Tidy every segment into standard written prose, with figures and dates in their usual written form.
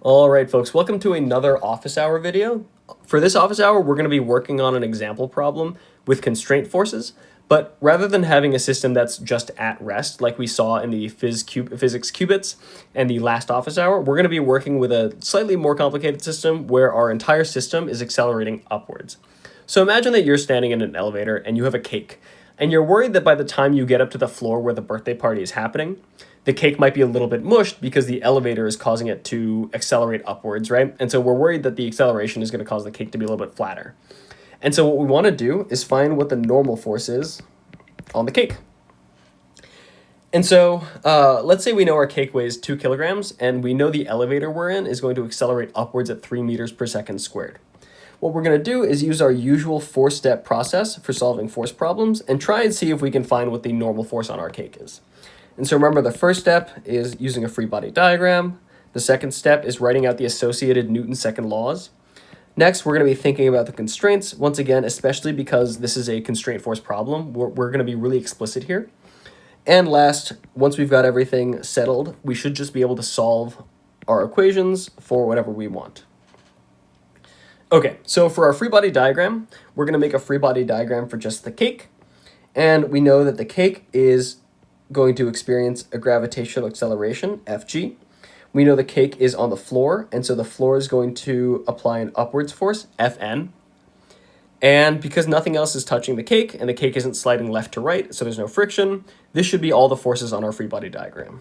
All right, folks, welcome to another office hour video. For this office hour, we're going to be working on an example problem with constraint forces, but rather than having a system that's just at rest, like we saw in the physics qubits and the last office hour, we're going to be working with a slightly more complicated system where our entire system is accelerating upwards. So imagine that you're standing in an elevator and you have a cake, and you're worried that by the time you get up to the floor where the birthday party is happening, the cake might be a little bit mushed because the elevator is causing it to accelerate upwards, right? And so we're worried that the acceleration is going to cause the cake to be a little bit flatter. And so what we want to do is find what the normal force is on the cake. And so let's say we know our cake weighs 2 kilograms and we know the elevator we're in is going to accelerate upwards at 3 meters per second squared. What we're going to do is use our usual 4-step process for solving force problems and try and see if we can find what the normal force on our cake is. And so remember, the first step is using a free body diagram. The second step is writing out the associated Newton's second laws. Next, we're going to be thinking about the constraints. Once again, especially because this is a constraint force problem, we're going to be really explicit here. And last, once we've got everything settled, we should just be able to solve our equations for whatever we want. Okay, so for our free body diagram, we're going to make a free body diagram for just the cake. And we know that the cake is going to experience a gravitational acceleration, Fg. We know the cake is on the floor, and so the floor is going to apply an upwards force, Fn. And because nothing else is touching the cake, and the cake isn't sliding left to right, so there's no friction, this should be all the forces on our free body diagram.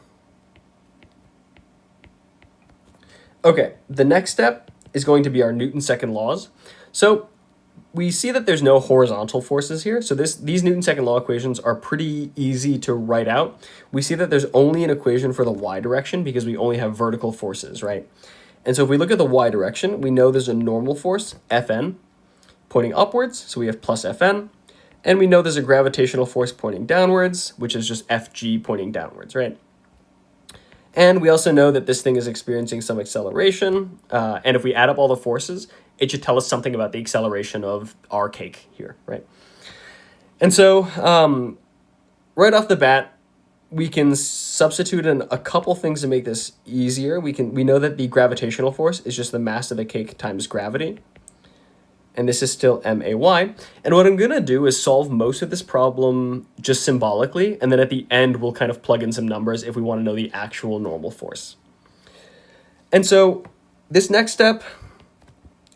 Okay, the next step is going to be our Newton's second laws. So we see that there's no horizontal forces here. So these Newton's second law equations are pretty easy to write out. We see that there's only an equation for the y direction because we only have vertical forces, right? And so if we look at the y direction, we know there's a normal force, Fn, pointing upwards. So we have plus Fn. And we know there's a gravitational force pointing downwards, which is just Fg pointing downwards, right? And we also know that this thing is experiencing some acceleration. And if we add up all the forces, it should tell us something about the acceleration of our cake here, right? And so right off the bat, we can substitute in a couple things to make this easier. We know that the gravitational force is just the mass of the cake times gravity. And this is still MAY. And what I'm going to do is solve most of this problem just symbolically, and then at the end, we'll kind of plug in some numbers if we want to know the actual normal force. And so this next step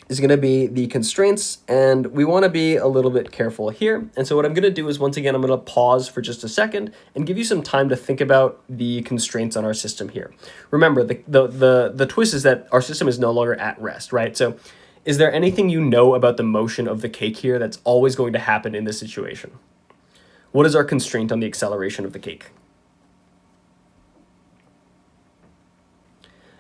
is going to be the constraints, and we want to be a little bit careful here. And so what I'm going to do is, once again, I'm going to pause for just a second and give you some time to think about the constraints on our system here. Remember, the twist is that our system is no longer at rest, right? So is there anything you know about the motion of the cake here that's always going to happen in this situation? What is our constraint on the acceleration of the cake?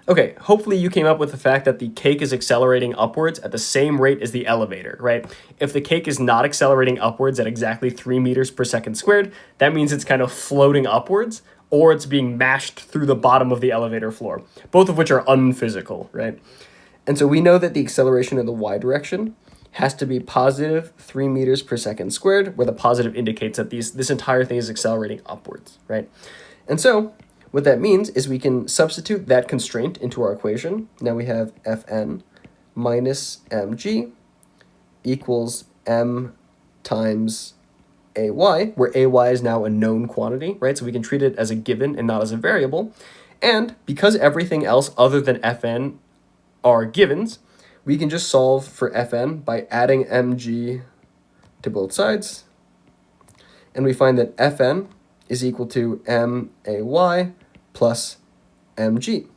Okay, hopefully you came up with the fact that the cake is accelerating upwards at the same rate as the elevator, right? If the cake is not accelerating upwards at exactly 3 meters per second squared, that means it's kind of floating upwards, or it's being mashed through the bottom of the elevator floor, both of which are unphysical, right? And so we know that the acceleration in the y direction has to be positive 3 meters per second squared, where the positive indicates that this entire thing is accelerating upwards, right? And so what that means is we can substitute that constraint into our equation. Now we have Fn minus mg equals m times ay, where ay is now a known quantity, right? So we can treat it as a given and not as a variable. And because everything else other than Fn are givens, we can just solve for Fn by adding mg to both sides. And we find that Fn is equal to may plus mg.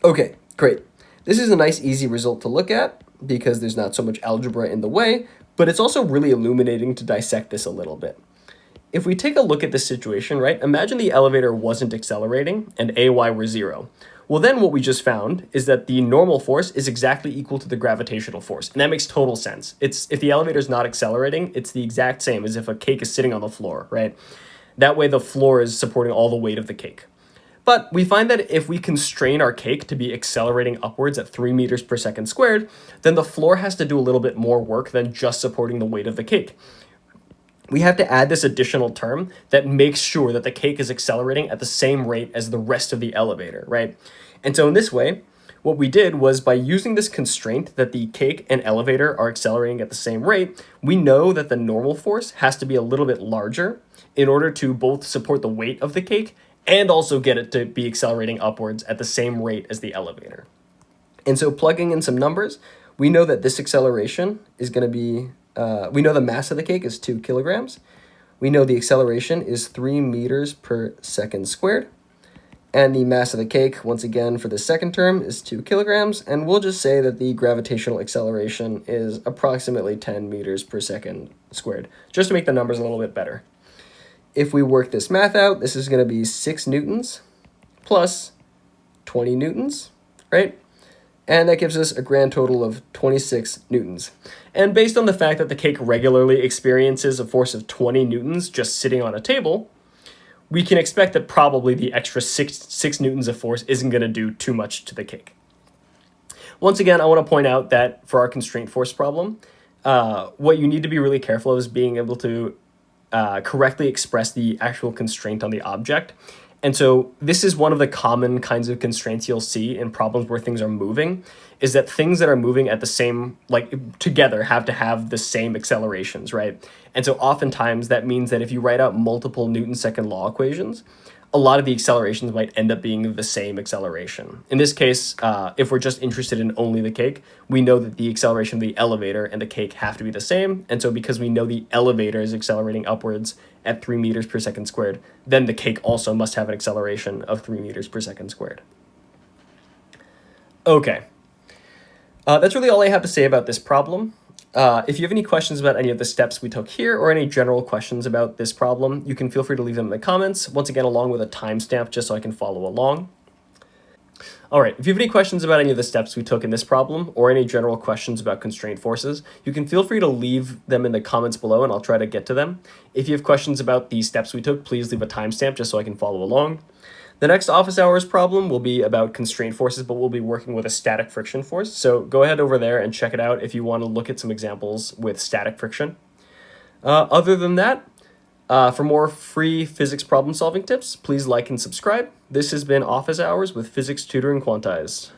Okay, great. This is a nice, easy result to look at because there's not so much algebra in the way, but it's also really illuminating to dissect this a little bit. If we take a look at this situation, right, imagine the elevator wasn't accelerating and ay were 0. Well, then what we just found is that the normal force is exactly equal to the gravitational force. And that makes total sense. If the elevator is not accelerating, it's the exact same as if a cake is sitting on the floor, right? That way the floor is supporting all the weight of the cake. But we find that if we constrain our cake to be accelerating upwards at 3 meters per second squared, then the floor has to do a little bit more work than just supporting the weight of the cake. We have to add this additional term that makes sure that the cake is accelerating at the same rate as the rest of the elevator, right? And so in this way, What we did was, by using this constraint that the cake and elevator are accelerating at the same rate, we know that the normal force has to be a little bit larger in order to both support the weight of the cake and also get it to be accelerating upwards at the same rate as the elevator. And so plugging in some numbers, we know that this acceleration is going to be, we know the mass of the cake is 2 kilograms. We know the acceleration is 3 meters per second squared. And the mass of the cake, once again, for the second term is 2 kilograms. And we'll just say that the gravitational acceleration is approximately 10 meters per second squared, just to make the numbers a little bit better. If we work this math out, this is going to be 6 newtons plus 20 newtons, right? And that gives us a grand total of 26 newtons. And based on the fact that the cake regularly experiences a force of 20 newtons just sitting on a table, we can expect that probably the extra 6 newtons of force isn't going to do too much to the cake. Once again, I want to point out that for our constraint force problem, what you need to be really careful of is being able to correctly express the actual constraint on the object. And so this is one of the common kinds of constraints you'll see in problems where things are moving, is that things that are moving at the same, like together, have to have the same accelerations, right? And so oftentimes that means that if you write out multiple Newton's second law equations, a lot of the accelerations might end up being the same acceleration. In this case, if we're just interested in only the cake, we know that the acceleration of the elevator and the cake have to be the same. And so because we know the elevator is accelerating upwards at 3 meters per second squared, then the cake also must have an acceleration of 3 meters per second squared. Okay. That's really all I have to say about this problem. If you have any questions about any of the steps we took here or any general questions about this problem, you can feel free to leave them in the comments, once again along with a timestamp just so I can follow along. All right, if you have any questions about any of the steps we took in this problem or any general questions about constraint forces, you can feel free to leave them in the comments below and I'll try to get to them. If you have questions about the steps we took, please leave a timestamp just so I can follow along. The next office hours problem will be about constraint forces, but we'll be working with a static friction force. So go ahead over there and check it out if you want to look at some examples with static friction. Other than that, for more free physics problem solving tips, please like and subscribe. This has been Office Hours with Physics Tutor and Quantize.